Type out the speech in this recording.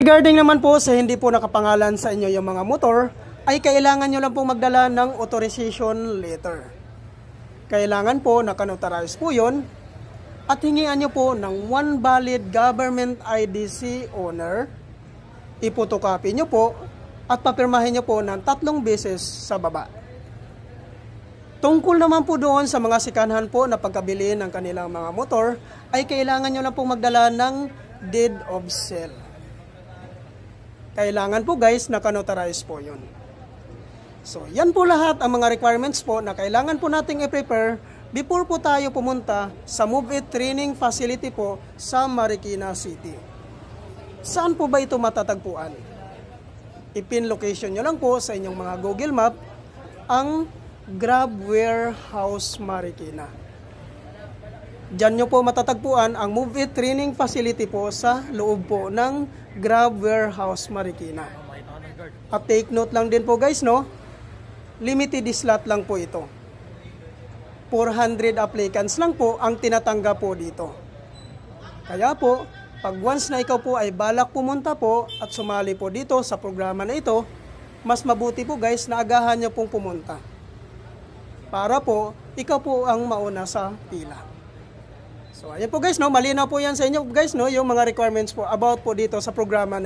Regarding naman po sa hindi po nakapangalan sa inyo yung mga motor, ay kailangan nyo lang po magdala ng authorization letter. Kailangan po nakanotarize po yun at hingian nyo po ng one valid government IDC owner. Ipotocopy nyo po at papirmahin nyo po ng 3 beses sa baba. Tungkol naman po doon sa mga sikanhan po na pagkabili ng kanilang mga motor, ay kailangan nyo lang po magdala ng deed of sale. Kailangan po guys, nakanotarize po yun. So, yan po lahat ang mga requirements po na kailangan po nating i-prepare before po tayo pumunta sa Move It Training Facility po sa Marikina City. Saan po ba ito matatagpuan? I-pin location nyo lang po sa inyong mga Google Map ang Grab Warehouse Marikina. Diyan nyo po matatagpuan ang Move It Training Facility po sa loob po ng Grab Warehouse Marikina. At take note lang din po guys, no? Limited slot lang po ito. 400 applicants lang po ang tinatanggap po dito. Kaya po, pag once na ikaw po ay balak pumunta po at sumali po dito sa programa na ito, mas mabuti po guys na agahan nyo pong pumunta. Para po, ikaw po ang mauna sa pila. So, ayan po guys, no? Malinaw po yan sa inyo guys, no? Yung mga requirements po about po dito sa programa na ito.